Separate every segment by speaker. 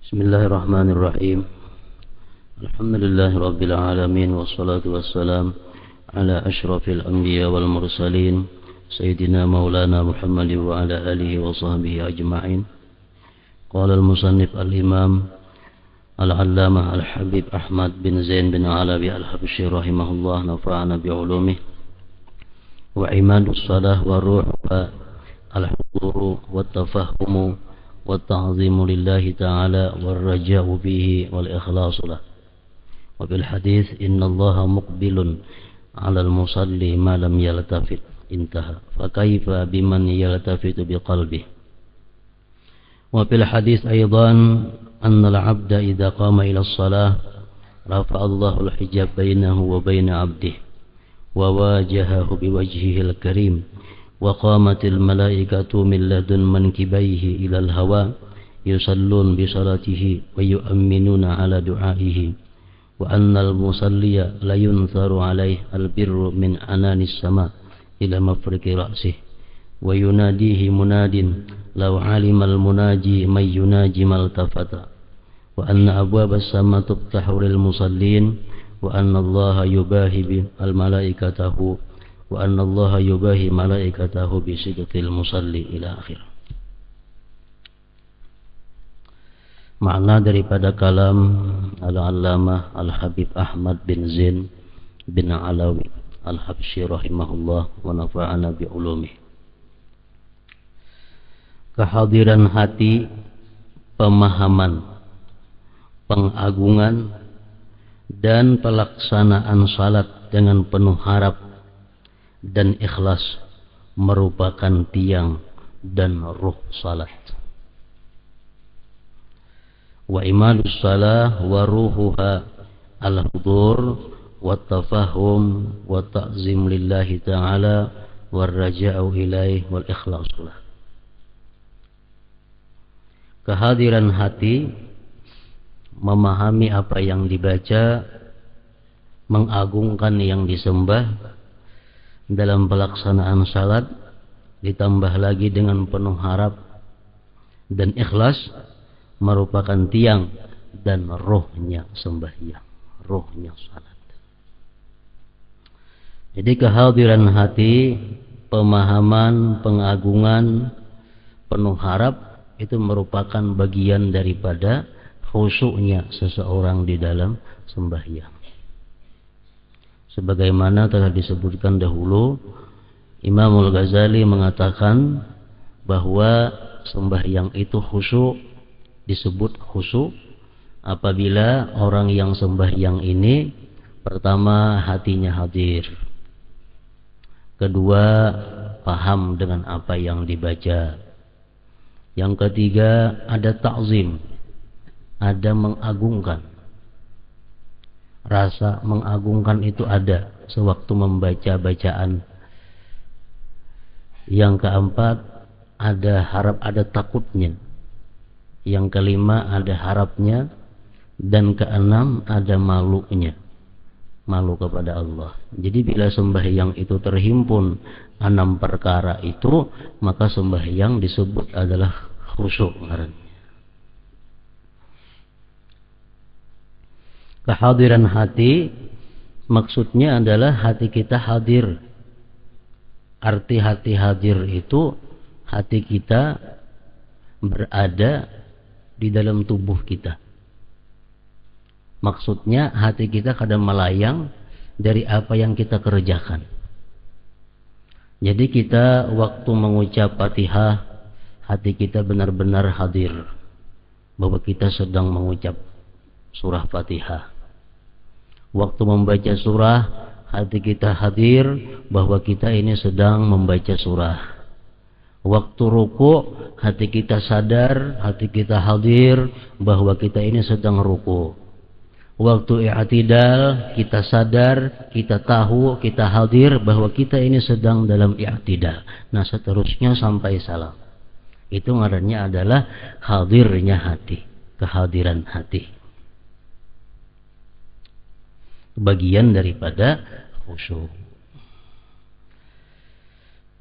Speaker 1: Bismillahirrahmanirrahim. Alhamdulillahi rabbil alamin, wassalatu wassalam ala asyrafil anbiya wal mursalin sayyidina maulana Muhammadin wa ala alihi wa sahbihi ajma'in. Qala al-musannif al-imam al-allamah al-habib Ahmad bin Zain bin Alawi al-Habsyi rahimahullah, nafa'ana bi'ulumih. Wa imadus salah wa ruh wa al-huduru wa tafahumu wa ta'zimu lillahi ta'ala wa raja'u bihi wal ikhlasu lah. Wa bil hadith inna allaha muqbilun ala al-musalli ma lam yaltafit, intaha. Fa kaifa biman yaltafitu biqalbih. Wa bil hadith aydan anna al-'abda idha qama ila as-salah rafa'a allahu al-hijab bainahu wa baina 'abdihi wa wajahahu biwajhihi al-karim. وقامت الملائكة من لدن منكبيه إلى الهواء يصلون بصلاته ويؤمنون على دعائه وأن المصلي لا ينثر عليه البر من عنان السماء إلى مفرق رأسه ويناديه مناد لو علم المناجي من يناجي ما التفت وأن أبواب السماء تفتح للمصلين وأن الله يباهي الملائكته wa anna allaha yubahi malaikatahu bi sidqil musalli ila akhir. Makna daripada kalam al-allamah al-habib Ahmad bin Zain bin Alawi al-Habsyi rahimahullah wa nafa'ana bi ulumih. Kehadiran hati, pemahaman, pengagungan dan pelaksanaan salat dengan penuh harap dan ikhlas merupakan tiang dan ruh salat. Wa imadus salah wa ruhuha al-hudur wa tafahum wa ta'zim lillahi ta'ala wa raja'u ilaih wal ikhlasu lah. Kehadiran hati, memahami apa yang dibaca, mengagungkan yang disembah dalam pelaksanaan salat, ditambah lagi dengan penuh harap dan ikhlas, merupakan tiang dan rohnya sembahyang, rohnya salat. Jadi kehadiran hati, pemahaman, pengagungan, penuh harap itu merupakan bagian daripada khusyuknya seseorang di dalam sembahyang. Sebagaimana telah disebutkan dahulu, Imam Al-Ghazali mengatakan bahwa sembahyang itu khusyuk, disebut khusyuk apabila orang yang sembahyang ini pertama hatinya hadir, kedua paham dengan apa yang dibaca, yang ketiga ada ta'zim, ada mengagungkan. Rasa mengagungkan itu ada sewaktu membaca bacaan. Yang keempat ada harap, ada takutnya. Yang kelima ada harapnya. Dan keenam ada malunya, malu kepada Allah. Jadi bila sembahyang itu terhimpun 6 perkara itu, maka sembahyang disebut adalah khusyuk. Kehadiran hati maksudnya adalah hati kita hadir. Arti hati hadir itu hati kita berada di dalam tubuh kita. Maksudnya hati kita kadang melayang dari apa yang kita kerjakan. Jadi kita waktu mengucap Fatihah, hati kita benar-benar hadir bahwa kita sedang mengucap surah Fatihah. Waktu membaca surah, hati kita hadir bahwa kita ini sedang membaca surah. Waktu ruku, hati kita sadar, hati kita hadir bahwa kita ini sedang ruku. Waktu i'tidal, kita sadar, kita tahu, kita hadir bahwa kita ini sedang dalam i'tidal. Nah, seterusnya sampai salam. Itu ngarannya adalah hadirnya hati, kehadiran hati. Bagian daripada khusyuk.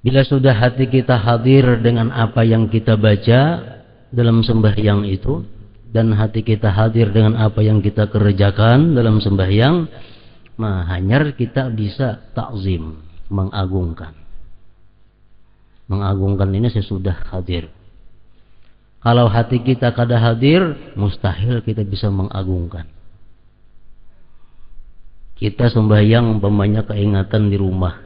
Speaker 1: Bila sudah hati kita hadir dengan apa yang kita baca dalam sembahyang itu, dan hati kita hadir dengan apa yang kita kerjakan dalam sembahyang, hanyar kita bisa takzim, mengagungkan. Mengagungkan ini sesudah hadir. Kalau hati kita kada hadir, mustahil kita bisa mengagungkan. Kita sembahyang umpamanya keingatan di rumah,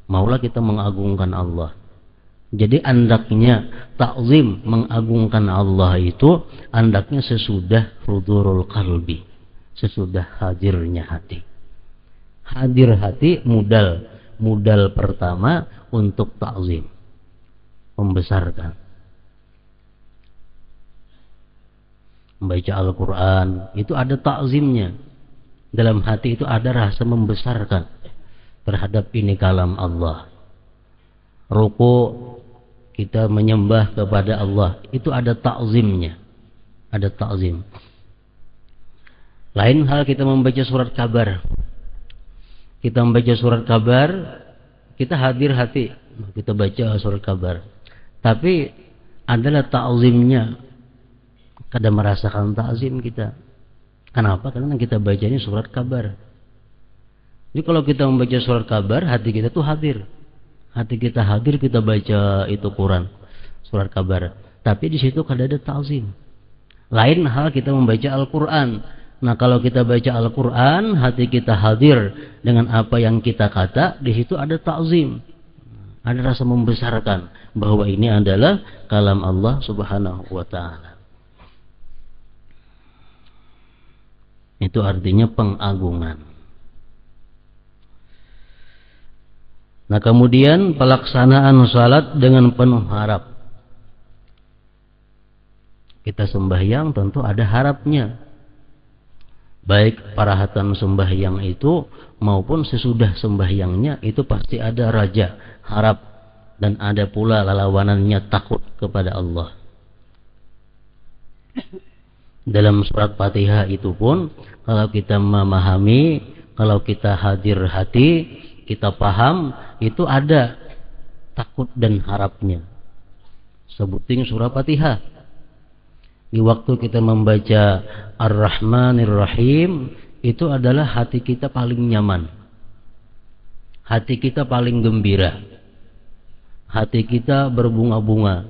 Speaker 1: maulah kita mengagungkan Allah. Jadi andaknya takzim, mengagungkan Allah itu andaknya sesudah hudurul qalbi, sesudah hadirnya hati. Hadir hati modal pertama untuk takzim, membesarkan. Membaca Al-Quran itu ada takzimnya. Dalam hati itu ada rasa membesarkan terhadap ini kalam Allah. Ruku kita menyembah kepada Allah, itu ada takzimnya. Ada takzim. Lain hal kita membaca surat kabar. Kita membaca surat kabar, kita hadir hati, kita baca surat kabar. Tapi adalah takzimnya. Kada merasakan takzim kita. Kenapa? Karena kita baca ini surat kabar. Jadi kalau kita membaca surat kabar, hati kita tuh hadir. Hati kita hadir, kita baca itu Quran, surat kabar. Tapi di situ kada ada takzim. Lain hal kita membaca Al-Quran. Nah kalau kita baca Al-Quran, hati kita hadir dengan apa yang kita kata, di situ ada takzim. Ada rasa membesarkan bahwa ini adalah kalam Allah Subhanahu wa Ta'ala. Itu artinya pengagungan. Nah kemudian pelaksanaan salat dengan penuh harap. Kita sembahyang tentu ada harapnya. Baik parahatan sembahyang itu maupun sesudah sembahyangnya itu pasti ada raja, harap, dan ada pula lawanannya takut kepada Allah. Dalam surat Fatihah itu pun kalau kita memahami, kalau kita hadir hati, kita paham, itu ada takut dan harapnya. Sebutin surah Fatihah. Di waktu kita membaca Ar-Rahmanir Rahim, itu adalah hati kita paling nyaman. Hati kita paling gembira. Hati kita berbunga-bunga.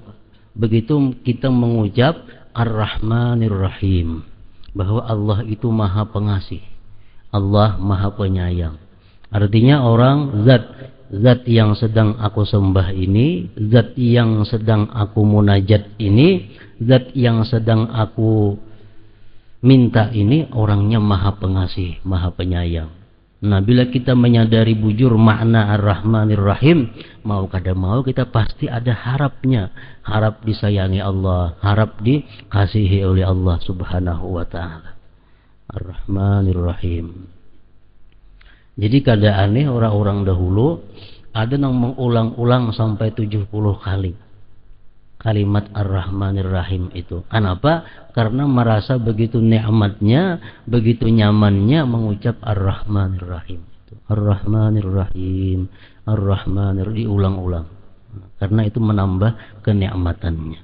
Speaker 1: Begitu kita mengucap Ar-Rahmanir Rahim, bahwa Allah itu maha pengasih, Allah maha penyayang. Artinya orang zat yang sedang aku sembah ini, zat yang sedang aku munajat ini, zat yang sedang aku minta ini, orangnya maha pengasih, maha penyayang. Nah bila kita menyadari bujur makna Ar-Rahmanir Rahim, mau kada mau kita pasti ada harapnya. Harap disayangi Allah, harap dikasihi oleh Allah Subhanahu wa Ta'ala. Ar-Rahmanir Rahim. Jadi kada aneh orang-orang dahulu ada yang mengulang-ulang sampai 70 kali kalimat Ar-Rahmanir Rahim itu. Kenapa? Karena merasa begitu nikmatnya, begitu nyamannya mengucap Ar-Rahmanir Rahim. Ar-Rahmanir Rahim, Ar-Rahmanir, diulang-ulang. Karena itu menambah kenikmatannya.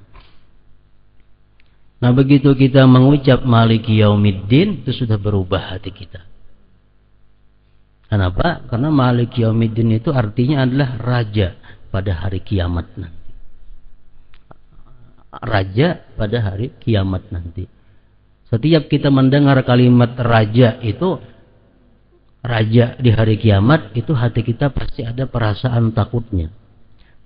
Speaker 1: Nah begitu kita mengucap Maliki Yaumiddin, itu sudah berubah hati kita. Kenapa? Karena Maliki Yaumiddin itu artinya adalah raja pada hari kiamat nanti. Raja pada hari kiamat nanti. Setiap kita mendengar kalimat raja itu, raja di hari kiamat, itu hati kita pasti ada perasaan takutnya.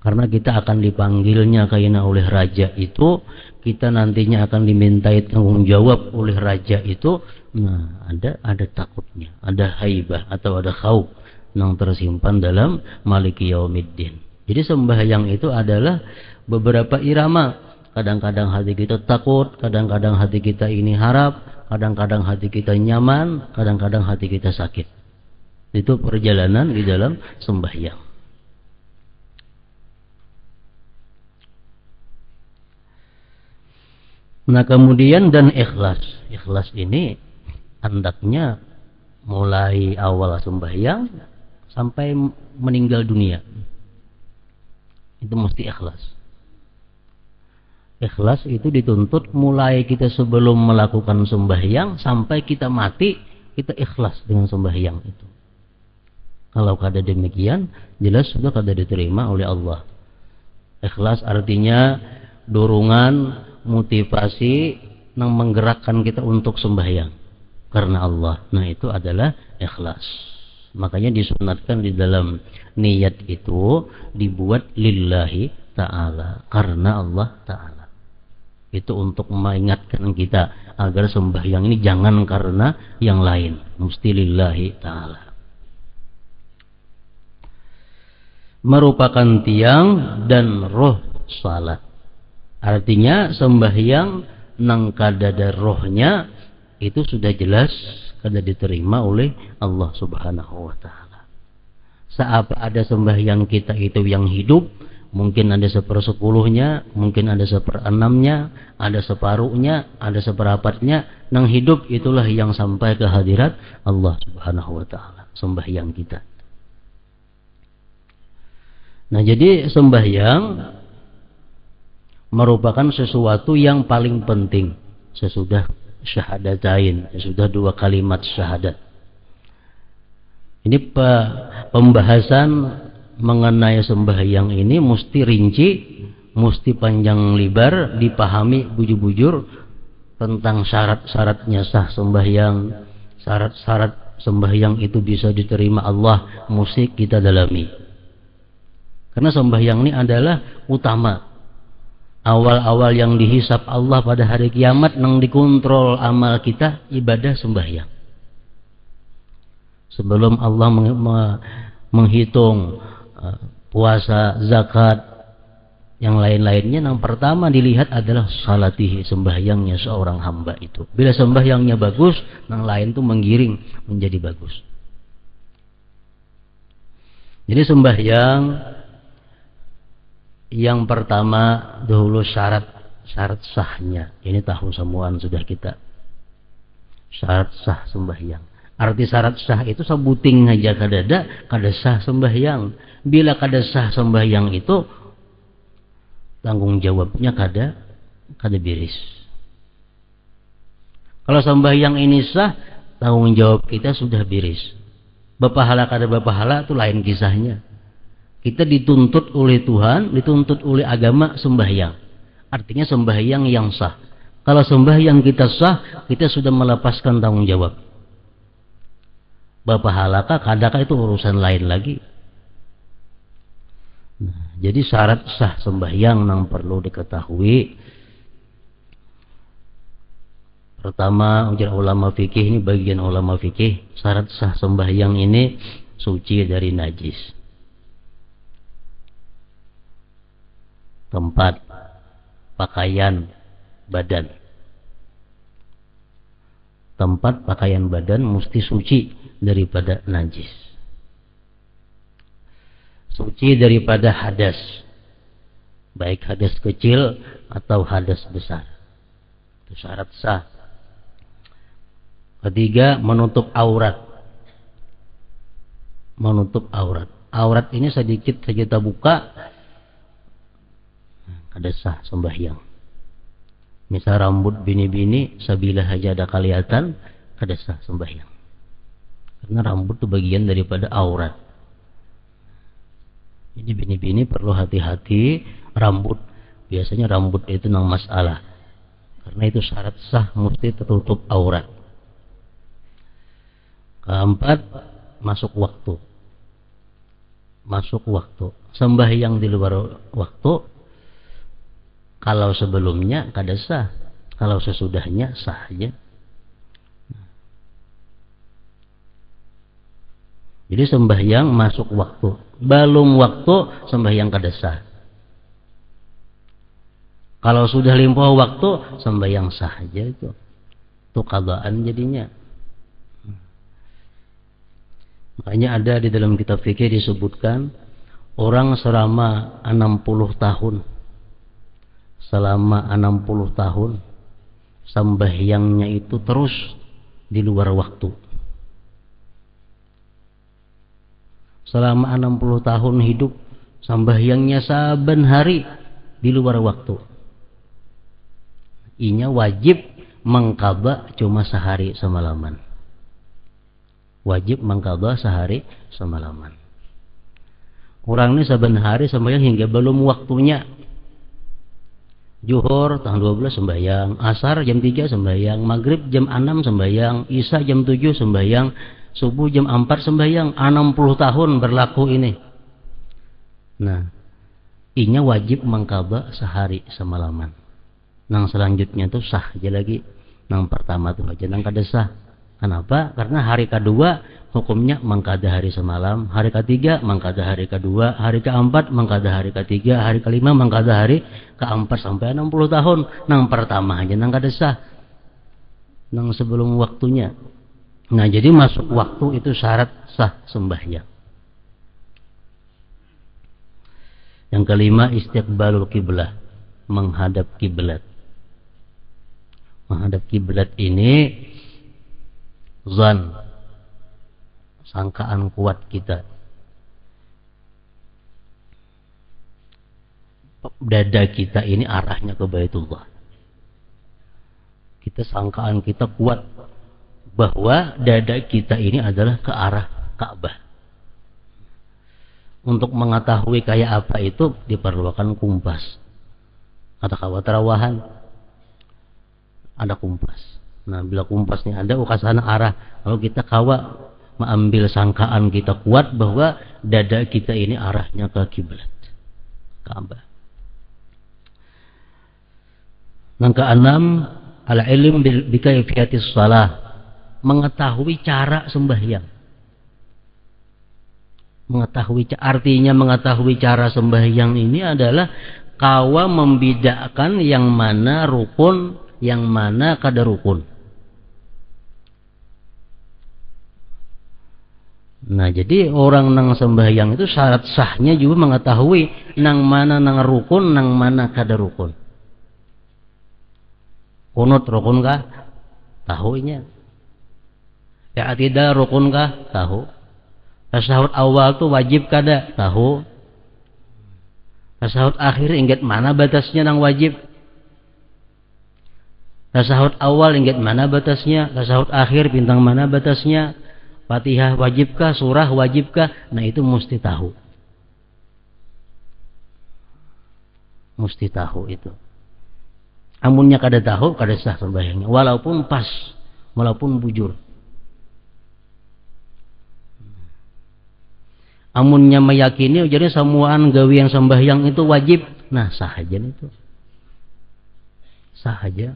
Speaker 1: Karena kita akan dipanggilnya kaina oleh raja itu, kita nantinya akan dimintai tanggung jawab oleh raja itu. Nah, ada takutnya, ada haibah atau ada khauf yang tersimpan dalam Maliki Yaumiddin. Jadi sembahyang itu adalah beberapa irama. Kadang-kadang hati kita takut, kadang-kadang hati kita ini harap, kadang-kadang hati kita nyaman, kadang-kadang hati kita sakit. Itu perjalanan di dalam sembahyang. Nah kemudian dan ikhlas. Ikhlas ini hendaknya mulai awal sembahyang sampai meninggal dunia. Itu mesti ikhlas. Ikhlas itu dituntut mulai kita sebelum melakukan sembahyang sampai kita mati, kita ikhlas dengan sembahyang itu. Kalau kada demikian, jelas sudah kada diterima oleh Allah. Ikhlas artinya dorongan, motivasi yang menggerakkan kita untuk sembahyang karena Allah. Nah, itu adalah ikhlas. Makanya disunatkan di dalam niat itu dibuat lillahi ta'ala, karena Allah ta'ala. Itu untuk mengingatkan kita agar sembahyang ini jangan karena yang lain, mesti lillahi ta'ala. Merupakan tiang dan roh salat. Artinya sembahyang nang kadada rohnya itu sudah jelas kada diterima oleh Allah Subhanahu wa taala. Saat ada sembahyang kita itu yang hidup, mungkin ada 1/10-nya, mungkin ada 1/6-nya, ada separuhnya, ada seperempatnya. Nang hidup itulah yang sampai ke hadirat Allah Subhanahu wa taala, sembahyang kita. Nah, jadi sembahyang merupakan sesuatu yang paling penting sesudah syahadatain, sesudah 2 kalimat syahadat. Ini pembahasan mengenai sembahyang ini mesti rinci, mesti panjang lebar, dipahami bujur-bujur tentang syarat-syaratnya sah sembahyang, syarat-syarat sembahyang itu bisa diterima Allah, mesti kita dalami. Karena sembahyang ini adalah utama. Awal-awal yang dihisap Allah pada hari kiamat, nang dikontrol amal kita, ibadah sembahyang. Sebelum Allah menghitung puasa, zakat, yang lain-lainnya, yang pertama dilihat adalah salatihi, sembahyangnya seorang hamba itu. Bila sembahyangnya bagus, yang lain itu menggiring menjadi bagus. Jadi sembahyang yang pertama dahulu syarat sahnya. Ini tahu semuaan sudah kita. Syarat sah sembahyang. Arti syarat sah itu sabuting aja kada sah sembahyang. Bila kada sah sembahyang itu tanggung jawabnya kada beres. Kalau sembahyang ini sah, tanggung jawab kita sudah beres. Bapahala kada bapahala itu lain kisahnya. Kita dituntut oleh Tuhan, dituntut oleh agama sembahyang. Artinya sembahyang yang sah. Kalau sembahyang kita sah, kita sudah melepaskan tanggung jawab. Bapahalakah, kadakah itu urusan lain lagi. Nah, jadi syarat sah sembahyang yang perlu diketahui. Pertama, ujar ulama fikih, ini bagian ulama fikih, syarat sah sembahyang ini suci dari najis. Tempat, pakaian, badan. Tempat, pakaian, badan mesti suci daripada najis. Suci daripada hadas. Baik hadas kecil atau hadas besar. Itu syarat sah. Ketiga, menutup aurat. Menutup aurat. Aurat ini sedikit saja kita buka, kada sah sembahyang. Misal rambut bini-bini, sabila saja ada kelihatan, kada sah sembahyang. Karena rambut itu bagian daripada aurat. Jadi bini-bini perlu hati-hati rambut. Biasanya rambut itu nang masalah. Karena itu syarat sah mesti tertutup aurat. Keempat, masuk waktu. Masuk waktu. Sembahyang di luar waktu, kalau sebelumnya kada sah, kalau sesudahnya sah aja. Jadi sembahyang masuk waktu. Belum waktu, sembahyang kada sah. Kalau sudah limpah waktu, sembahyang sah aja itu. Itu qadaan jadinya. Makanya ada di dalam kitab fikih disebutkan, orang selama 60 tahun. Selama 60 tahun, sembahyangnya itu terus di luar waktu. Selama 60 tahun hidup, sembahyangnya saben hari di luar waktu. Inya wajib mengqadha cuma sehari semalaman. Wajib mengqadha sehari semalaman. Orang ini saben hari sembahyang hingga belum waktunya. Zuhur tanggal 12 sembahyang, asar jam 3 sembahyang, maghrib jam 6 sembahyang, isya jam 7 sembahyang, subuh jam 4 sembahyang, 60 tahun berlaku ini. Nah, inya wajib mengqadha sehari semalaman. Nang selanjutnya tuh sah aja lagi. Nang pertama tuh aja nang kada sah. Kenapa? Karena hari kedua hukumnya mengqadha hari semalam, hari ketiga mengqadha hari kedua, hari keempat mengqadha hari ketiga, hari kelima mengqadha hari keempat sampai 60 tahun. Nang pertama aja nang kada sah. Nang sebelum waktunya. Nah, jadi masuk waktu itu syarat sah sembahyang. Yang kelima, istiqbalul qiblah, menghadap kiblat. Menghadap kiblat ini zan, sangkaan kuat kita. Dada kita ini arahnya ke Baitullah. Kita sangkaan kita kuat bahwa dada kita ini adalah ke arah Ka'bah. Untuk mengetahui kayak apa itu diperlukan kompas. Ada kawat terawahan, ada kompas. Nah, bila kompasnya ada, ukasana arah. Lalu kita kawa mengambil sangkaan kita kuat bahwa dada kita ini arahnya ke kiblat, Ka'bah. Yang keenam, al-ilm bi kaifiyatis shalah, mengetahui cara sembahyang. Artinya mengetahui cara sembahyang ini adalah kawa membedakan yang mana rukun, yang mana kada rukun. Nah, jadi orang nang sembahyang itu syarat sahnya juga mengetahui nang mana nang rukun, nang mana kada rukun. Kunut rukun kah? Tahunya. I'tidal rukun kah? Tahu. Tasyahud awal tu wajib kada? Tahu. Tasyahud akhir ingat mana batasnya nang wajib? Tasyahud awal ingat mana batasnya? Tasyahud akhir bintang mana batasnya? Fatihah wajibkah, surah wajibkah? Nah, itu mesti tahu. Mesti tahu itu. Amunnya kada tahu, kada sah sembahyangnya. Walaupun pas, walaupun bujur. Amunnya meyakini, jadi semuaan gawe yang sembahyang itu wajib. Nah, sah aja itu. Sah aja.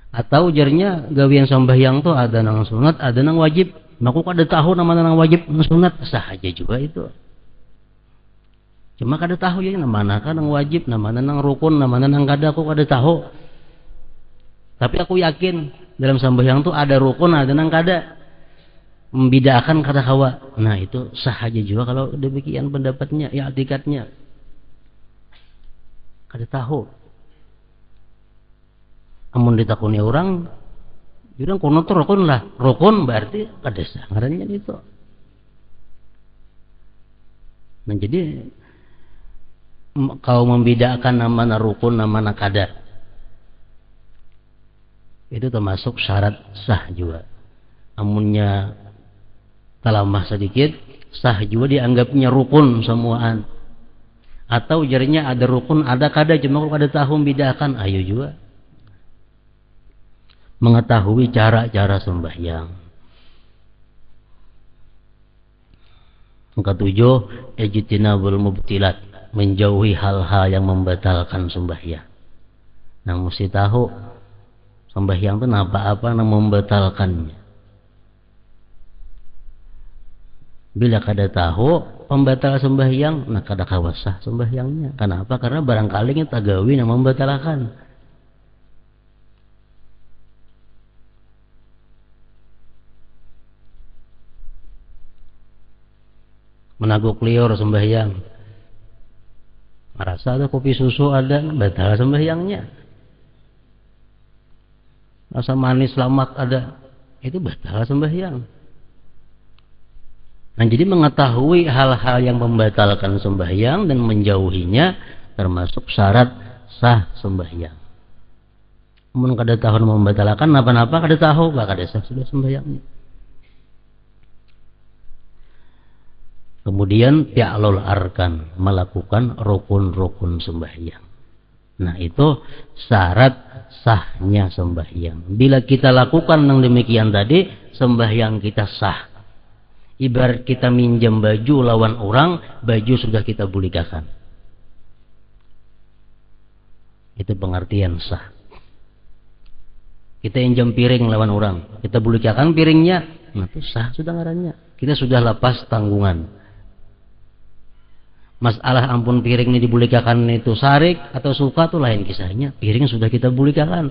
Speaker 1: Atau jarnya gawe yang sembahyang tuh ada nang sunat, ada nang wajib. Maku kada tahu nama nang wajib, nang sunat, sah aja juga itu. Cuma kada tahu ya mana kan nang wajib, nama nang rukun, nama nang kada, aku kada tahu. Tapi aku yakin dalam sembahyang tuh ada rukun, ada nang kada. Membedakan kada kawa. Nah, itu sah aja juga kalau demikian pendapatnya, ya etikatnya. Kada tahu. Amun ditakuni orang, jurang kunut rukun lah. Rukun berarti kada sah ngarannya itu. Nah, jadi kau membedakan nama rukun, nama kada. Itu termasuk syarat sah juga. Amunnya talamah sedikit, sah juga dianggapnya rukun semuaan. Atau jarinya ada rukun, ada kada, cuma kalau kada tahu membedakan, ayo juga. Mengetahui cara-cara sembahyang. Yang ketujuh, ijtinabul mubtilat, menjauhi hal-hal yang membatalkan sembahyang. Nah, mesti tahu sembahyang itu apa-apa yang membatalkannya. Bila kada tahu pembatal sembahyang, nah kada kawasah sembahyangnya. Kenapa? Karena barangkali kita gawe yang membatalkan. Menaguk liur sembahyang, merasa ada kopi susu ada, batal sembahyangnya. Rasa manis lamak ada, itu batal sembahyang. Nah, jadi mengetahui hal-hal yang membatalkan sembahyang dan menjauhinya termasuk syarat sah sembahyang. Mun kada tahu membatalkan napa-napa kada tahu kada sah sudah sembahyangnya. Kemudian fi'lul arkan, melakukan rukun-rukun sembahyang. Nah, itu syarat sahnya sembahyang. Bila kita lakukan yang demikian tadi, sembahyang kita sah. Ibarat kita minjam baju lawan orang, baju sudah kita bulikakan. Itu pengertian sah. Kita injam piring lawan orang, kita bulikakan piringnya, nah itu sah sudah ngarannya. Kita sudah lepas tanggungan. Masalah ampun piring ini dibulikakan itu sarik atau suka itu lain kisahnya. Piring sudah kita bulikakan.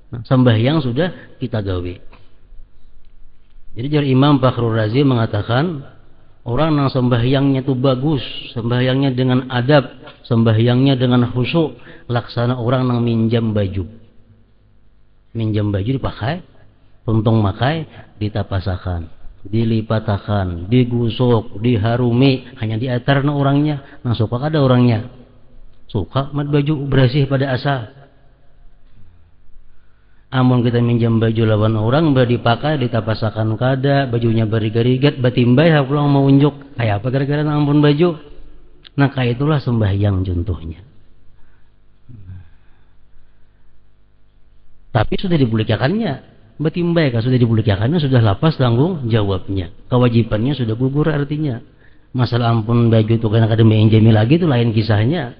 Speaker 1: Nah, sembahyang sudah kita gawe. Jadi dari Imam Fakhrul Razi mengatakan orang yang sembahyangnya itu bagus, sembahyangnya dengan adab, sembahyangnya dengan khusyuk, laksana orang yang minjam baju. Minjam baju dipakai, tuntung makai, ditapasakan, dilipatakan, digusuk, diharumi, hanya diatarna orangnya. Nah, suka ada orangnya. Suka mat baju bersih pada asal. Amun kita minjam baju lawan orang, dipakai, ditapasakan kada, bajunya berigat-rigat, batimbay, pulang mau unjuk. Kayak apa gara-gara ampun baju? Nah, kayak itulah sembahyang contohnya. Tapi sudah dibulikakannya, batimbay, sudah dibulikakannya, sudah lepas tanggung jawabnya. Kewajibannya sudah gugur artinya. Masalah ampun baju itu karena kada menjami lagi itu lain kisahnya.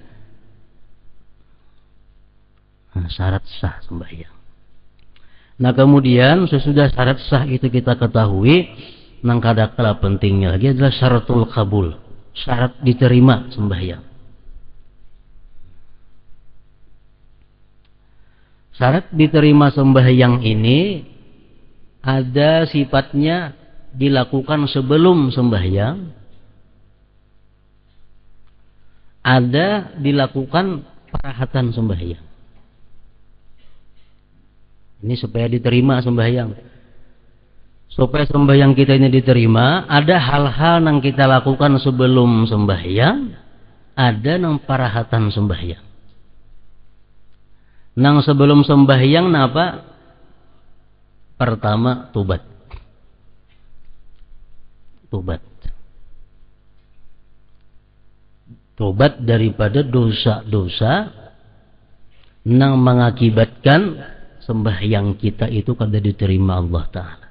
Speaker 1: Nah, syarat sah sembahyang. Nah, kemudian sesudah syarat sah itu kita ketahui, nang kadakala pentingnya lagi adalah syaratul qabul, syarat diterima sembahyang. Syarat diterima sembahyang ini ada sifatnya dilakukan sebelum sembahyang, ada dilakukan perahatan sembahyang. Ini supaya diterima sembahyang. Supaya sembahyang kita ini diterima, ada hal-hal yang kita lakukan sebelum sembahyang, ada yang parahatan sembahyang. Nang sebelum sembahyang napa? Pertama tobat. Tobat. Tobat daripada dosa-dosa nang mengakibatkan sembahyang kita itu kada diterima Allah Ta'ala.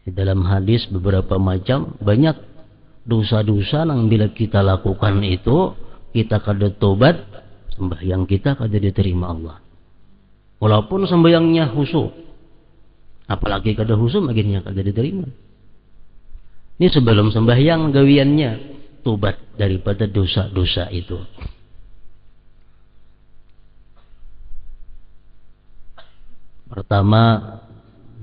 Speaker 1: Di dalam hadis beberapa macam, banyak dosa-dosa yang bila kita lakukan itu, kita kada tobat, sembahyang kita kada diterima Allah. Walaupun sembahyangnya khusyuk, apalagi kada khusyuk, akhirnya kada diterima. Ini sebelum sembahyang gawiannya, tobat daripada dosa-dosa itu. Pertama,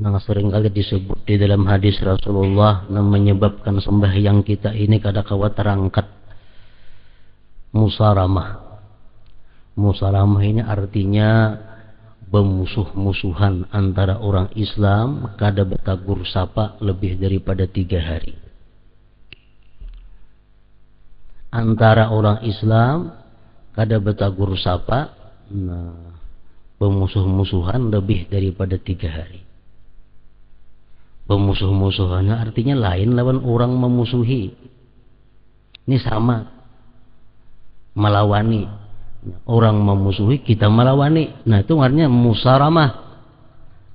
Speaker 1: yang sering kali disebut di dalam hadis Rasulullah yang menyebabkan sembahyang kita ini kada kawat terangkat, musaramah. Musaramah ini artinya bermusuh-musuhan antara orang Islam, kada bertagur sapa lebih daripada 3 hari. Antara orang Islam kada bertagur sapa, nah, pemusuh-musuhan lebih daripada 3 hari. Pemusuh-musuhannya artinya lain lawan orang memusuhi. Ini sama, melawani. Orang memusuhi, kita melawani. Nah, itu artinya musaramah.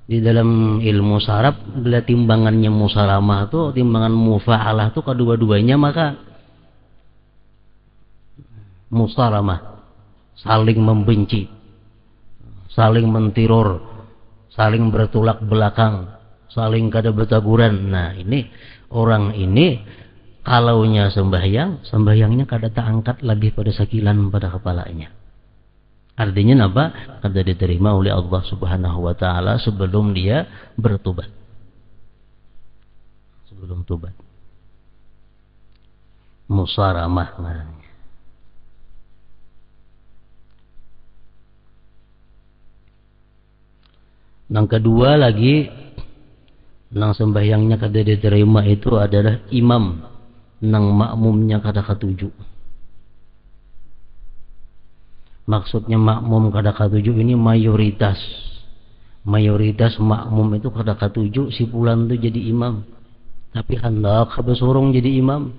Speaker 1: Di dalam ilmu saraf, bila timbangannya musaramah itu, timbangan mufa'alah itu kedua-duanya, maka musaramah, saling membenci, saling mentiror, saling bertolak belakang, saling kada bertaburan. Nah, ini orang ini kalaunya sembahyang, sembahyangnya kada terangkat lagi pada sakilan pada kepalanya. Artinya apa? Kada diterima oleh Allah Subhanahu wa Ta'ala sebelum dia bertobat. Sebelum tobat. Musaramah namanya. Yang kedua lagi, nang sembahyangnya kada diterima itu adalah imam nang makmumnya kada ketuju. Maksudnya makmum kada katuju ini mayoritas. Mayoritas makmum itu kada katuju si fulan itu jadi imam. Tapi hendak habis sorong jadi imam.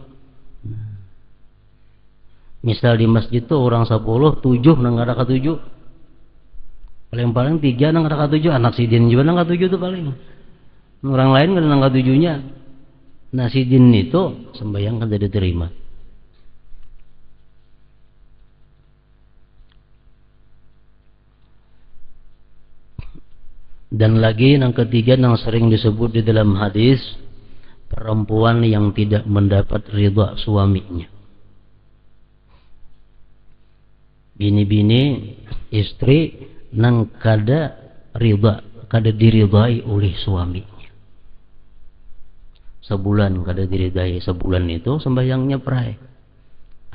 Speaker 1: Misal di masjid tuh orang 10, 7 nang kada katuju. Paling-paling 3 nang kada katuju, anak sidin juga nang katuju tuh paling. Orang lain kada nang katujunya. Nah sidin itu sembahyang kada diterima. Dan lagi yang ketiga yang sering disebut di dalam hadis, perempuan yang tidak mendapat ridha suaminya. Bini-bini istri nang kada ridha, kada diridai oleh suaminya. Sebulan kada diridai, sebulan itu sembahyangnya perai.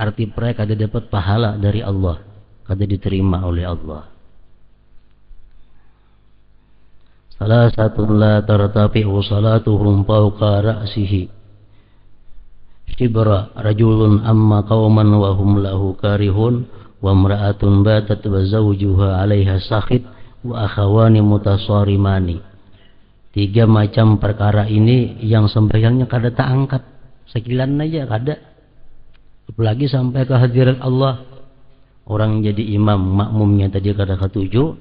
Speaker 1: Arti perai kada dapat pahala dari Allah, kada diterima oleh Allah. Salah satu la tartafi'u salatuhum fawqa ra'sihi shibra rajulun amma qauman wa hum lahu karihun wa imra'atun batat wa zawjuha 'alaiha sakhit wa akhawani mutasarimani. 3 macam perkara ini yang sembahyangnya kada tak angkat, sekilan aja kada, apalagi sampai ke hadirat Allah. Orang jadi imam, makmumnya tadi kada katuju,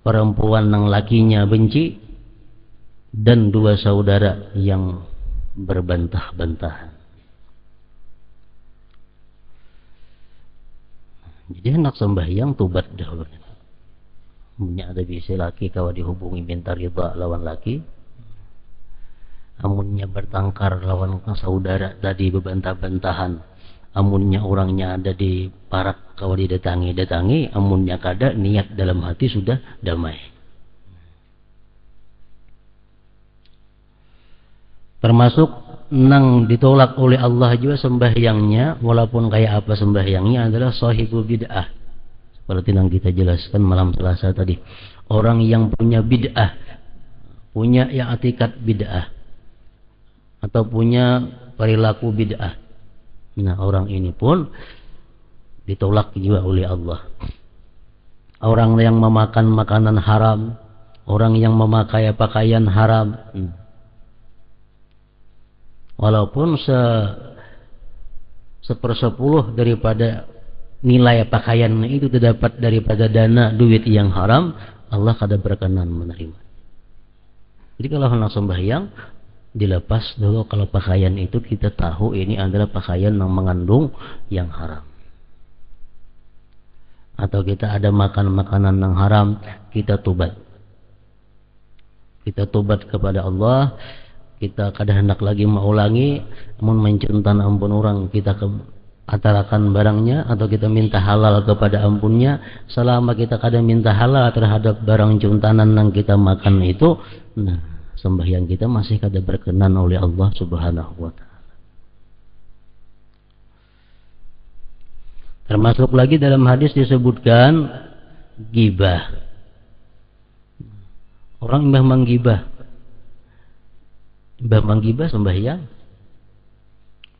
Speaker 1: perempuan nang lakinya benci, dan 2 saudara yang berbantah-bantahan. Jadi hendak sembahyang tobat dahulu. Punya ada bisa laki kalau dihubungi minta ridha lawan laki. Amunnya bertangkar lawan saudara tadi berbantah-bantahan. Amunnya orangnya ada di parak kalau didatangi, amunnya kada niat dalam hati sudah damai. Termasuk nang ditolak oleh Allah juga sembahyangnya, walaupun kayak apa sembahyangnya, adalah sahibul bid'ah. Seperti yang kita jelaskan malam Selasa tadi, orang yang punya bid'ah, punya yang atikat bid'ah, atau punya perilaku bid'ah. Nah orang ini pun ditolak juga oleh Allah. Orang yang memakan makanan haram, orang yang memakai pakaian haram, walaupun 1/10 daripada nilai pakaian itu terdapat daripada dana duit yang haram, Allah kada berkenan menerima. Jadi kalau hendak sembahyang, dilepas dulu kalau pakaian itu kita tahu ini adalah pakaian yang mengandung yang haram. Atau kita ada makan makanan yang haram, kita tobat. Kita tobat kepada Allah, kita kada hendak lagi mengulangi, namun mencuntan ampun orang, kita atarakan barangnya atau kita minta halal kepada ampunnya. Selama kita kada minta halal terhadap barang cuntanan yang kita makan itu, nah sembahyang kita masih kada berkenan oleh Allah Subhanahu wa ta'ala. Termasuk lagi dalam hadis disebutkan gibah. Orang mbah manggibah, sembahyang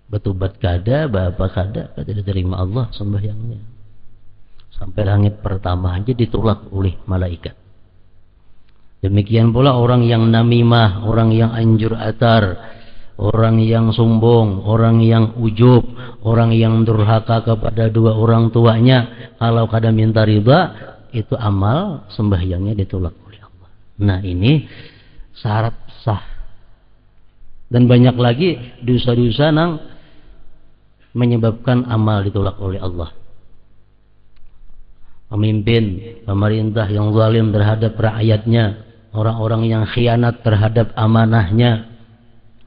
Speaker 1: betubat kada, bapak kada diterima Allah sembahyangnya. Sampai langit pertama aja ditolak oleh malaikat. Demikian pula orang yang namimah, orang yang anjur atar, orang yang sombong, orang yang ujub, orang yang durhaka kepada 2 orang tuanya, kalau kada minta riba, itu amal sembahyangnya ditolak oleh Allah. Nah ini syarat sah. Dan banyak lagi dosa-dosa nang menyebabkan amal ditolak oleh Allah. Pemimpin, pemerintah yang zalim terhadap rakyatnya, orang-orang yang khianat terhadap amanahnya,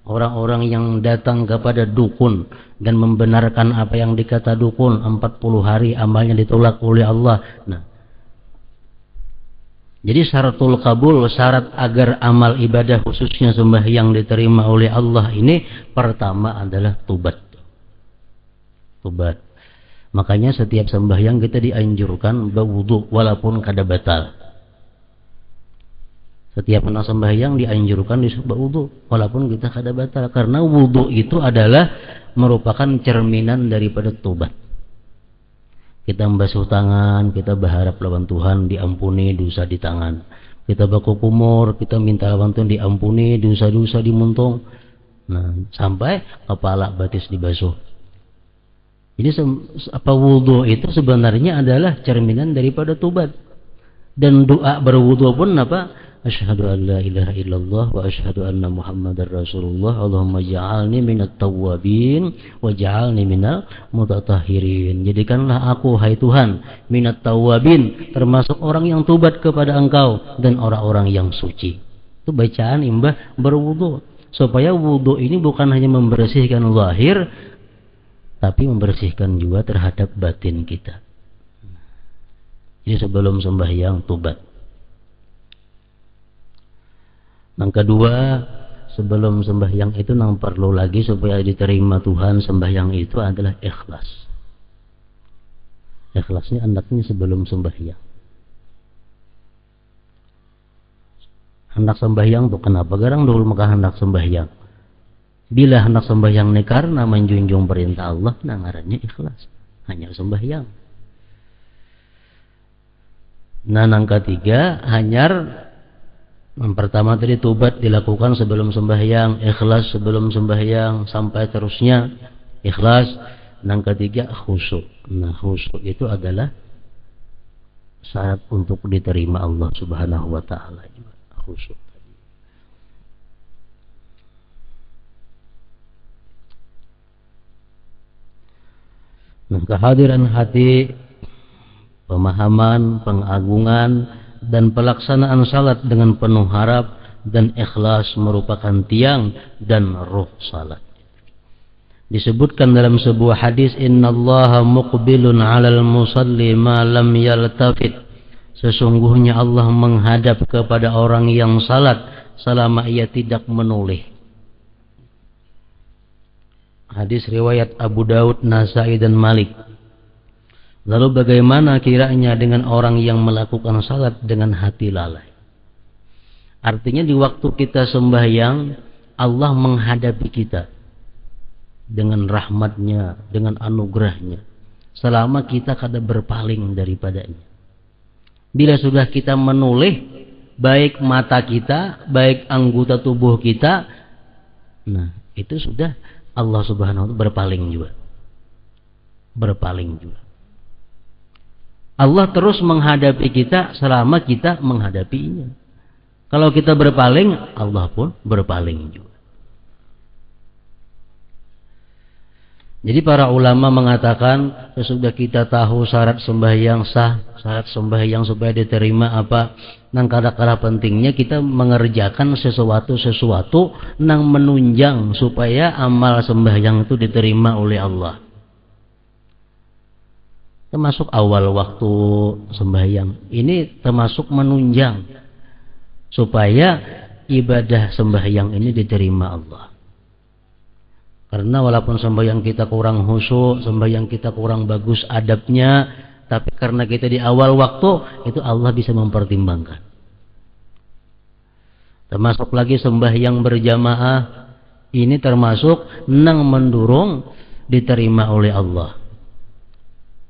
Speaker 1: orang-orang yang datang kepada dukun dan membenarkan apa yang dikata dukun, 40 hari amalnya ditolak oleh Allah. Nah, jadi syaratul kabul, syarat agar amal ibadah khususnya sembahyang diterima oleh Allah ini, pertama adalah tobat. Makanya setiap sembahyang kita dianjurkan berwudu walaupun kada batal. Setiap hendak sembahyang dianjurkan berwudu walaupun kita kada batal, karena wudu itu adalah merupakan cerminan daripada tobat. Kita membasuh tangan, kita berharap lawan Tuhan diampuni dosa di tangan. Kita baku kumur, kita minta lawan Tuhan diampuni dosa-dosa di muntung. Nah, sampai kepala batis dibasuh. Jadi wudhu itu sebenarnya adalah cerminan daripada tobat. Dan doa berwudhu pun apa? Asyhadu an la ilaha illallah wa asyhadu anna Muhammadar Rasulullah. Allahumma ja'alni minat tawwabin wa ja'alni minal mutatahhirin. Jadikanlah aku, hai Tuhan, minat tawwabin, termasuk orang yang tobat kepada Engkau, dan orang-orang yang suci. Itu bacaan imbah berwudu, supaya wudu ini bukan hanya membersihkan zahir, tapi membersihkan juga terhadap batin kita. Jadi sebelum sembahyang tobat. Yang kedua, sebelum sembahyang itu yang perlu lagi supaya diterima Tuhan sembahyang itu adalah ikhlas. Ikhlasnya hendaknya sebelum sembahyang. Hendak sembahyang itu kenapa? Garang dulu maka hendak sembahyang. Bila hendak sembahyang ini karena menjunjung perintah Allah, nah ngarannya ikhlas. Hanya sembahyang. Nah, yang ketiga, hanyar yang pertama tadi tobat dilakukan sebelum sembahyang, ikhlas sebelum sembahyang, sampai terusnya ikhlas. Yang ketiga khusyuk. Nah, khusyuk itu adalah syarat untuk diterima Allah Subhanahu wa taala juga. Khusyuk. Nah, kehadiran hati, pemahaman, pengagungan, dan pelaksanaan salat dengan penuh harap dan ikhlas merupakan tiang dan ruh salat. Disebutkan dalam sebuah hadis, innallaha muqbilun 'alal musalli ma lam yaltafit. Sesungguhnya Allah menghadap kepada orang yang salat selama ia tidak menoleh. Hadis riwayat Abu Daud, Nasai dan Malik. Lalu bagaimana kiranya dengan orang yang melakukan salat dengan hati lalai? Artinya di waktu kita sembahyang, Allah menghadapi kita dengan rahmatnya, dengan anugerahnya, selama kita kada berpaling daripadanya. Bila sudah kita menoleh, baik mata kita, baik anggota tubuh kita, nah itu sudah Allah Subhanahu wa taala berpaling juga. Berpaling juga. Allah terus menghadapi kita selama kita menghadapinya. Kalau kita berpaling, Allah pun berpaling juga. Jadi para ulama mengatakan, sesudah kita tahu syarat sembahyang sah, syarat sembahyang supaya diterima apa, nang kala-kala pentingnya kita mengerjakan sesuatu nang menunjang supaya amal sembahyang itu diterima oleh Allah. Termasuk awal waktu sembahyang ini termasuk menunjang supaya ibadah sembahyang ini diterima Allah. Karena walaupun sembahyang kita kurang khusyuk, sembahyang kita kurang bagus adabnya, tapi karena kita di awal waktu itu Allah bisa mempertimbangkan. Termasuk lagi sembahyang berjamaah ini termasuk nang mendorong diterima oleh Allah.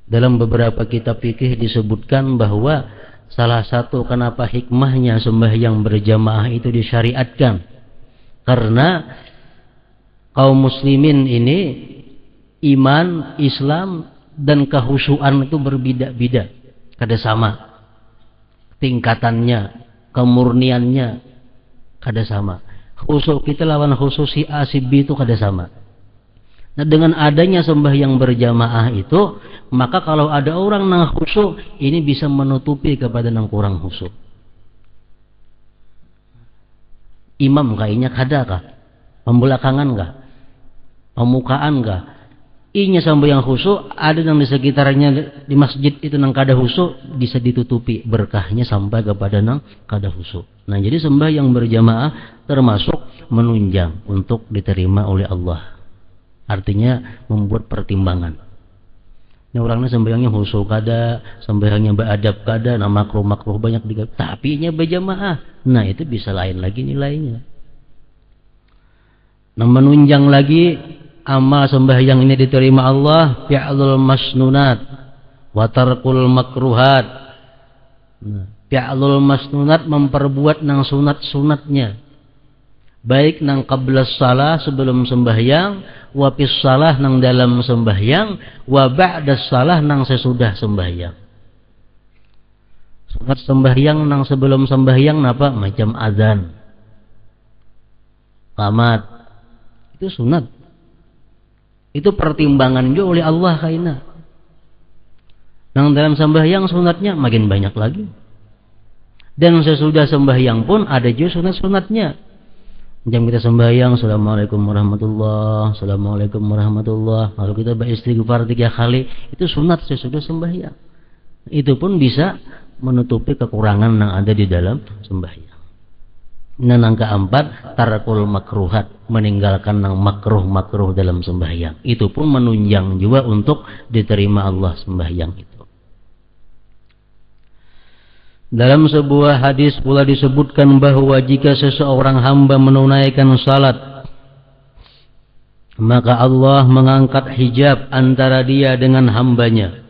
Speaker 1: Dalam beberapa kitab fikih disebutkan bahwa salah satu kenapa hikmahnya sembahyang berjamaah itu disyariatkan, karena kaum muslimin ini iman, Islam dan kehusuan itu berbeda-beda, kada sama tingkatannya, kemurniannya kada sama. Khusyuk kita lawan khusyuk si A si B itu kada sama. Nah, dengan adanya sembahyang berjamaah itu, maka kalau ada orang nang khusyuk, ini bisa menutupi kepada nang kurang khusyuk. Imam kayaknya kada kah? Pembelakangan kah? Pemukaan kah? Inya sembahyang khusyuk, ada yang di sekitarnya di masjid itu nang kada khusyuk, bisa ditutupi berkahnya sampai kepada nang kada khusyuk. Nah, jadi sembahyang berjamaah termasuk menunjang untuk diterima oleh Allah. Artinya membuat pertimbangan. Ini orangnya sembahyangnya khusyuk kada, sembahyangnya beradab kada, nah makruh banyak juga. Tapi nya berjamaah, nah itu bisa lain lagi nilainya. Nah, menunjang lagi amal sembahyang ini diterima Allah, fi'lul masnunat wa tarkul makruhat. Fi'lul masnunat memperbuat nang sunat-sunatnya. Baik nang qabla shalah sebelum sembahyang, wa fis shalah nang dalam sembahyang, wa ba'da shalah nang sesudah sembahyang. Sunat sembahyang nang sebelum sembahyang napa? Macam azan, qamat. Itu sunat. Itu pertimbangan juga oleh Allah kaina. Nang dalam sembahyang sunatnya makin banyak lagi. Dan sesudah sembahyang pun ada juga sunat-sunatnya. Jam kita sembahyang, Assalamualaikum warahmatullahi, Assalamualaikum warahmatullahi. Lalu kita beristighfar 3 kali, itu sunat sesudah sembahyang. Itu pun bisa menutupi kekurangan yang ada di dalam sembahyang. Nah, yang keempat, tarakul makruhat, meninggalkan yang makruh dalam sembahyang. Itu pun menunjang juga untuk diterima Allah sembahyang itu. Dalam sebuah hadis pula disebutkan bahwa jika seseorang hamba menunaikan salat, maka Allah mengangkat hijab antara dia dengan hambanya,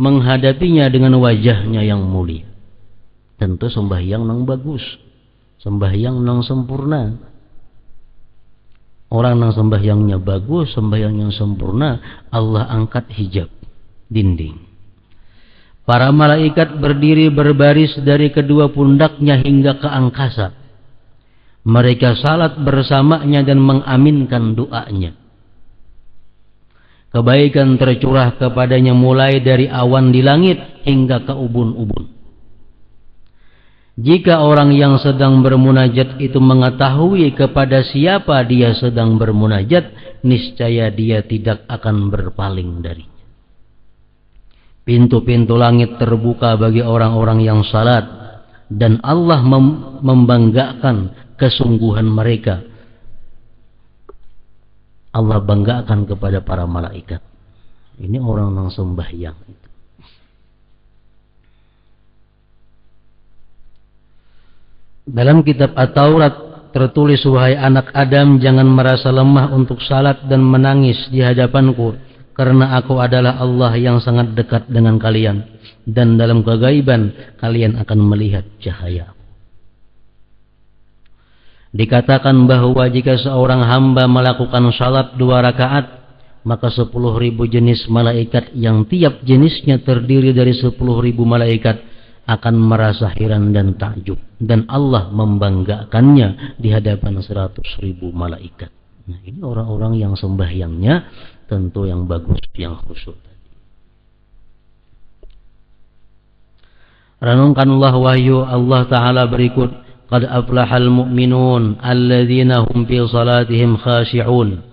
Speaker 1: menghadapinya dengan wajahnya yang mulia. Tentu sembahyang yang bagus, sembahyang yang sempurna. Orang yang sembahyangnya bagus, sembahyang yang sempurna, Allah angkat hijab, dinding. Para malaikat berdiri berbaris dari kedua pundaknya hingga ke angkasa. Mereka salat bersamanya dan mengaminkan doanya. Kebaikan tercurah kepadanya mulai dari awan di langit hingga ke ubun-ubun. Jika orang yang sedang bermunajat itu mengetahui kepada siapa dia sedang bermunajat, niscaya dia tidak akan berpaling dari. Pintu-pintu langit terbuka bagi orang-orang yang salat, dan Allah membanggakan kesungguhan mereka. Allah banggakan kepada para malaikat. Ini orang yang sembahyang. Dalam kitab At-Taurat tertulis, wahai anak Adam, jangan merasa lemah untuk salat dan menangis di hadapanku, karena aku adalah Allah yang sangat dekat dengan kalian, dan dalam kegaiban kalian akan melihat cahaya. Dikatakan bahwa jika seorang hamba melakukan salat 2 rakaat, maka 10.000 jenis malaikat yang tiap jenisnya terdiri dari 10.000 malaikat akan merasa heran dan takjub, dan Allah membanggakannya di hadapan 100.000 malaikat. Nah, ini orang-orang yang sembahyangnya tentu yang bagus, yang khusyuk. Renungkanlah wahyu Allah Ta'ala berikut. Qad aflahal mu'minun alladzina hum fi salatihim khashi'un.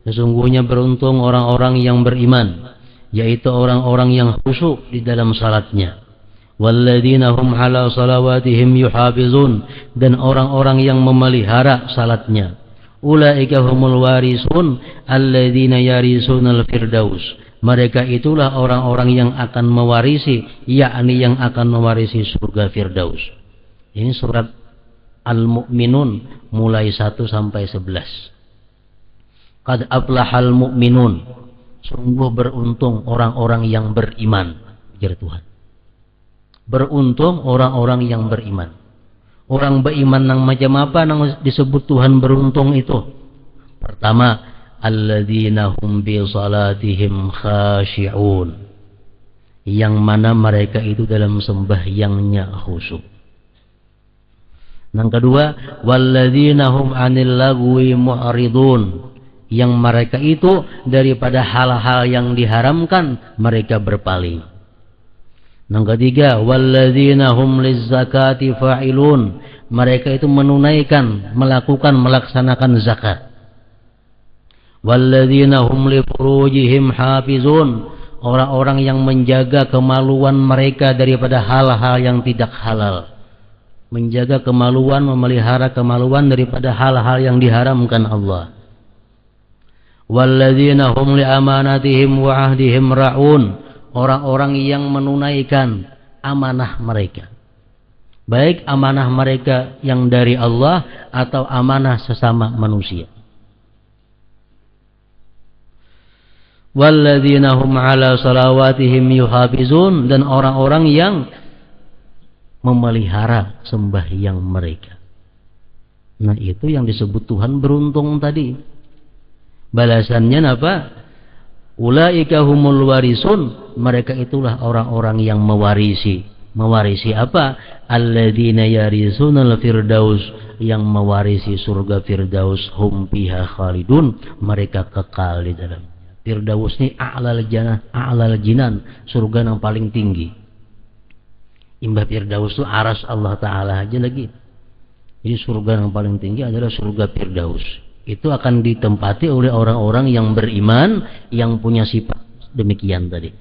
Speaker 1: Sesungguhnya beruntung orang-orang yang beriman, yaitu orang-orang yang khusyuk di dalam salatnya. Walladzina hum ala salawatihim yuhafizun, dan orang-orang yang memelihara salatnya. Ulaika humul warisun alladzina yarisunal firdaus. Mereka itulah orang-orang yang akan mewarisi, yakni yang akan mewarisi surga Firdaus. Ini surat Al-Mu'minun mulai 1 sampai 11. Qad aflahal mu'minun. Sungguh beruntung orang-orang yang beriman, ujar Tuhan. Beruntung orang-orang yang beriman. Orang beriman yang macam apa yang disebut Tuhan beruntung itu? Pertama, alladzina hum bi salatihim khashi'un. Yang mana mereka itu dalam sembahyangnya khusyuk. Yang kedua, walladzina hum 'anil lagwi mu'ridun. Yang mereka itu daripada hal-hal yang diharamkan mereka berpaling. Yang ketiga, walladzina hum lizzakati fa'ilun. Mereka itu menunaikan, melaksanakan zakat. Walladzina hum li furujihim hafizun. Orang-orang yang menjaga kemaluan mereka daripada hal-hal yang tidak halal. Menjaga kemaluan, memelihara kemaluan daripada hal-hal yang diharamkan Allah. Walladzina hum li amanatihim wa ahdihim ra'un. Orang-orang yang menunaikan amanah mereka. Baik amanah mereka yang dari Allah atau amanah sesama manusia. walladzina hum ala salawatihim yuhafizun, dan orang-orang yang memelihara sembahyang mereka. Nah, itu yang disebut Tuhan beruntung tadi. Balasannya apa? Ulaika humul warisun, mereka itulah orang-orang yang mewarisi. Mewarisi apa? Alladzina yarisunal firdaus, yang mewarisi surga Firdaus. Hum fiha khalidun, mereka kekal di dalamnya. Firdaus ini a'lal jinan, surga yang paling tinggi. Imbah Firdaus itu aras Allah Ta'ala aja lagi. Jadi surga yang paling tinggi adalah surga Firdaus. Itu akan ditempati oleh orang-orang yang beriman, yang punya sifat demikian tadi.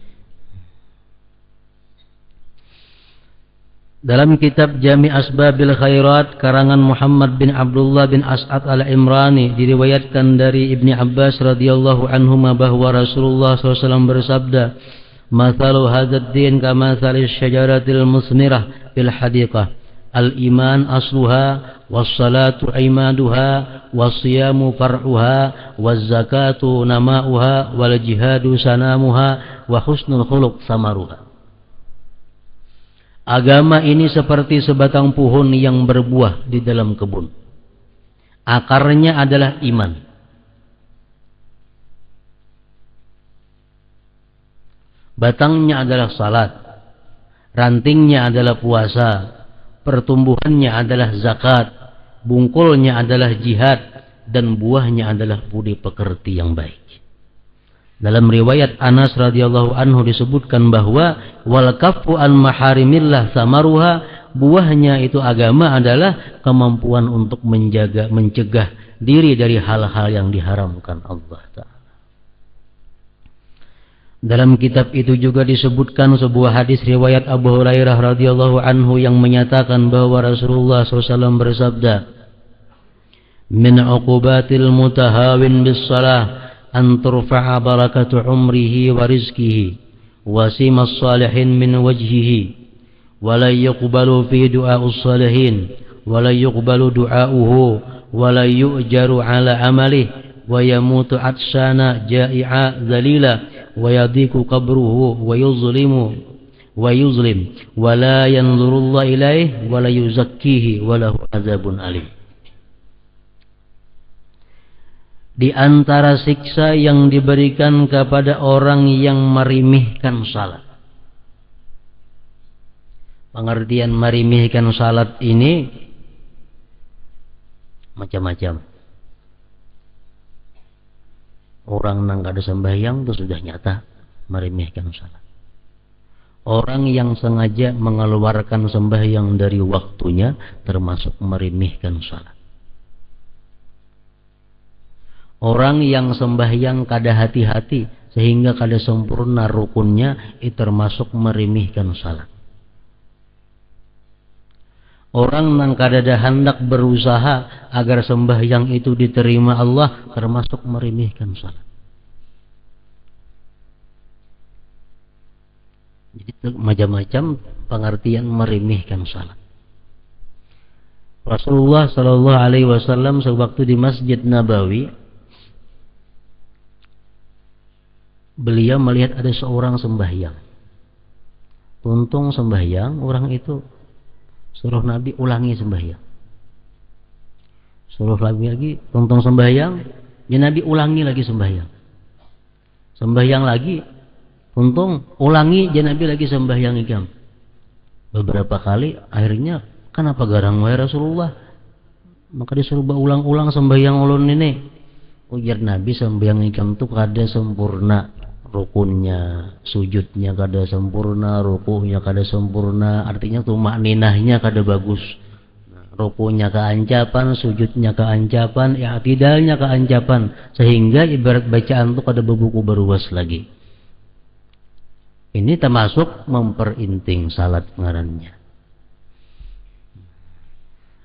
Speaker 1: Dalam kitab Jami' Asbabil Khairat karangan Muhammad bin Abdullah bin As'ad al-Imrani, diriwayatkan dari Ibni Abbas radhiyallahu anhuma bahwa Rasulullah SAW bersabda, "Mathalu hadzal din kamathali syajaratil musmirah fil hadiqah. Al-iman asluha, was-salatu imaduha, was-siyamu far'uha, waz-zakatu nama'uha, wal jihadu sanamuha, wa husnul khuluq samaruha." Agama ini seperti sebatang pohon yang berbuah di dalam kebun. Akarnya adalah iman. Batangnya adalah salat. Rantingnya adalah puasa. Pertumbuhannya adalah zakat. Bungkulnya adalah jihad. Dan buahnya adalah budi pekerti yang baik. Dalam riwayat Anas radhiyallahu anhu disebutkan bahwa wal kaffu an maharimillah samaruha, buahnya itu agama adalah kemampuan untuk mencegah diri dari hal-hal yang diharamkan Allah Ta'ala. Dalam kitab itu juga disebutkan sebuah hadis riwayat Abu Hurairah radhiyallahu anhu yang menyatakan bahwa Rasulullah SAW bersabda, "Min uqubatil mutahawin bis salah an turfa'a barakatu umrihi wa rizkihi wa simas salihin min wajhihi wa la yuqbalu fi du'a'us salihin wa la yuqbalu du'a'uhu wa la yu'jaru ala amalih wa yamutu atshana ja'i'a dhalila wa yadiku qabruhu wa yuzlim wa la yanzurullah ilaih wa la yuzakkihi wa lahu azabun alim." Di antara siksa yang diberikan kepada orang yang merimihkan salat. Pengertian merimihkan salat ini macam-macam. Orang yang kada sembahyang itu sudah nyata merimihkan salat. Orang yang sengaja mengeluarkan sembahyang dari waktunya termasuk merimihkan salat. Orang yang sembahyang kada hati-hati sehingga kada sempurna rukunnya, itu termasuk merimihkan salat. Orang yang kada hendak berusaha agar sembahyang itu diterima Allah, termasuk merimihkan salat. Jadi macam-macam pengertian merimihkan salat. Rasulullah Shallallahu Alaihi Wasallam sewaktu di Masjid Nabawi, beliau melihat ada seorang sembahyang. Tuntung sembahyang, orang itu suruh Nabi ulangi sembahyang. Suruh Nabi lagi, tuntung sembahyang, ya Nabi ulangi lagi sembahyang. Sembahyang lagi, tuntung, ulangi, ya Nabi lagi sembahyang ikam. Beberapa kali, akhirnya, kenapa garang wae Rasulullah? Maka disuruh ulang-ulang sembahyang ulun ini. Ujar Nabi, sembahyang ikam itu kada sempurna. Rukunnya, sujudnya kada sempurna, rukunya kada sempurna, artinya tumak ninahnya kada bagus. Rukunya keancapan, sujudnya keancapan, i'tidalnya keancapan, sehingga ibarat bacaan itu kada bebuku beruas lagi. Ini termasuk memperinting salat ngarannya.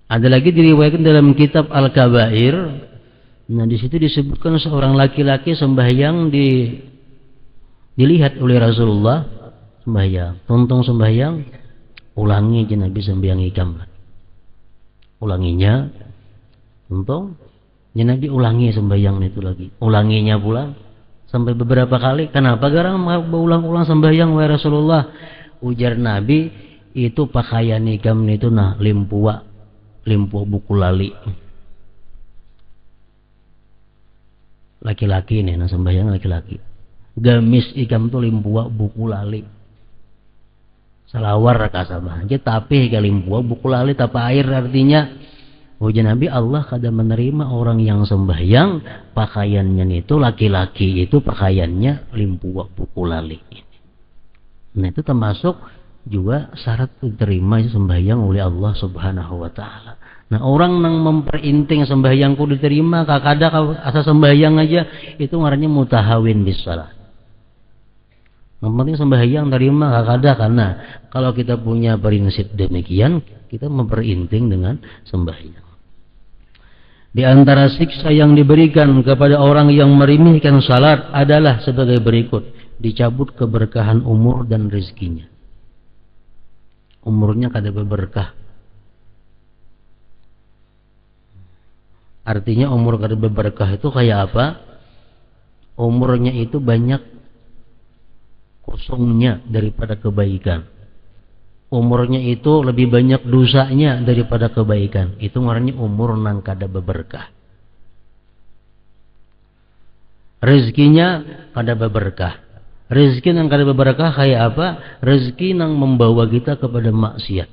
Speaker 1: Ada lagi diriwayatkan dalam kitab Al-Kabair. Nah, di situ disebutkan seorang laki-laki sembahyang dilihat oleh Rasulullah sembahyang, tuntung sembahyang, ulangi je Nabi sembahyang ikam. Ulanginya, tuntung, je Nabi ulangi sembahyang itu lagi. Ulanginya pula, sampai beberapa kali. Kenapa garang berulang-ulang sembahyang wahai Rasulullah? Ujar Nabi, itu pakaian ikam itu nah limpua buku lali. Laki-laki nih, nah sembahyang laki-laki. Gamis ikam tuh limpua buku lali. Salawar kasabah aja tapi limpua buku lali tapa air, artinya ujar Nabi, Allah kada menerima orang yang sembahyang pakaiannya itu laki-laki itu pakaiannya limpua buku lali. Nah itu termasuk juga syarat diterima sembahyang oleh Allah Subhanahu wa taala. Nah, orang yang memperinting sembahyangku diterima, kakada asa sembahyang aja itu ngarannya mutahawin bis shalah. Yang penting sembahyang terima kakada, karena kalau kita punya prinsip demikian, kita memperinting dengan sembahyang. Di antara siksa yang diberikan kepada orang yang meremehkan salat adalah sebagai berikut: dicabut keberkahan umur dan rezekinya. Umurnya kada berberkah. Artinya umur kada berberkah itu kayak apa? Umurnya itu banyak kosongnya daripada kebaikan. Umurnya itu lebih banyak dosanya daripada kebaikan. Itu ngarannya umur nang kada berberkah. Rezekinya kada berberkah. Rezeki nang kada berberkah kayak apa? Rezeki nang membawa kita kepada maksiat.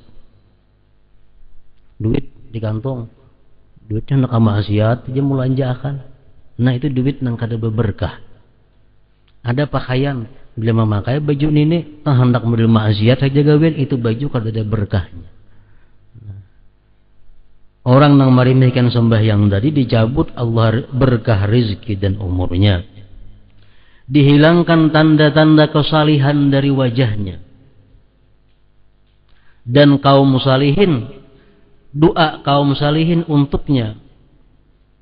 Speaker 1: Duit di kantong, duitnya nak maksiat aja mulanjakan. Nah itu duit nang kada berberkah. Ada pakaian, bila memakai baju ini hendak model maksiat saja gawin, itu baju kada ada berkahnya. Orang nang meremehkan sembahyang tadi dicabut Allah berkah rezeki dan umurnya. Dihilangkan tanda-tanda kesalihan dari wajahnya. Dan kaum salihin, doa kaum salihin untuknya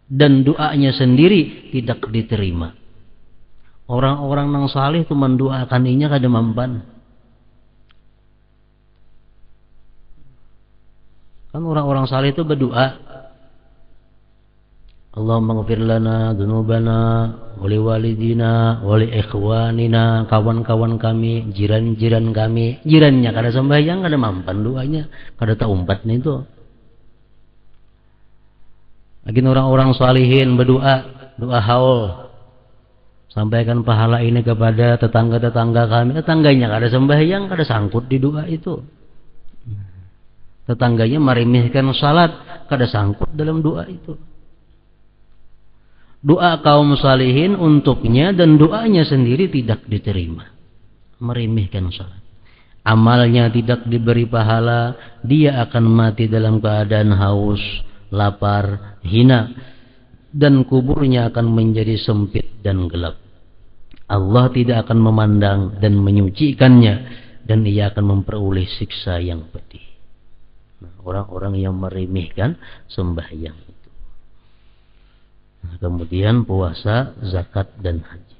Speaker 1: dan doanya sendiri tidak diterima. Orang-orang nang salih itu mendoakan inya kada mampan. Kan orang-orang salih itu berdoa, Allahumma ghfir lana dzunubana wa li walidina wa li ikhwanina, kawan-kawan kami, jiran-jiran kami. Jirannya kada sembahyang kada mampan doanya, kada taumpat nih itu. Lagi orang-orang salihin berdoa, doa haul. Sampaikan pahala ini kepada tetangga-tetangga kami. Tetangganya kada sembahyang, kada sangkut di doa itu. Tetangganya meremehkan salat, kada sangkut dalam doa itu. Doa kaum salihin untuknya dan doanya sendiri tidak diterima. Meremehkan salat. Amalnya tidak diberi pahala, dia akan mati dalam keadaan haus, lapar, hina, dan kuburnya akan menjadi sempit dan gelap. Allah tidak akan memandang dan menyucikannya, dan ia akan memperoleh siksa yang pedih. Nah, orang-orang yang meremehkan sembahyang itu. Nah, kemudian puasa, zakat, dan haji.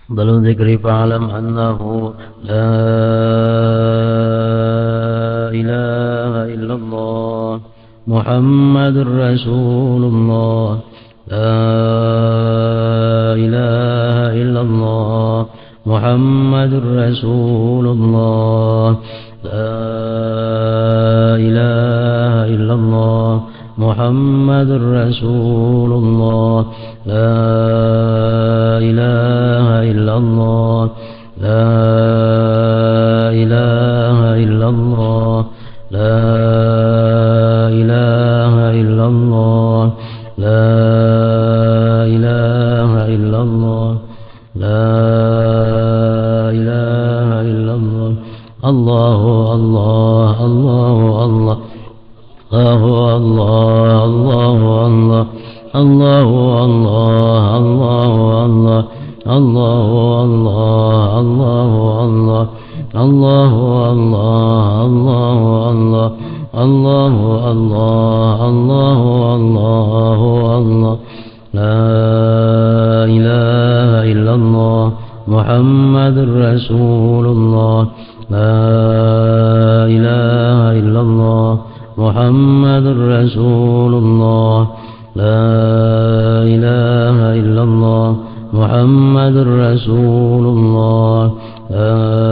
Speaker 1: Dalam zikri fa'alam annahu la ilaha illallah Muhammadur Rasulullah, la ilaha illallah Muhammadur Rasulullah, la ilaha illallah Muhammadur Rasulullah, la ilaha illallah, la ilaha illallah, la ilaha illallah, la ilaha illallah, la ilaha illallah. Allahu Allah, Allahu Allah, Allahu Allah, Allahu Allah, Allahu Allah, Allahu Allah, Allahu Allah, Allahu Allah, Allahu Allah, Allahu Allah, Allahu Allah, Allahu Allahu Allah, la ilaha illallah Muhammadur Rasulullah, لا إله إلا الله محمد رسول الله لا إله إلا الله محمد رسول الله لا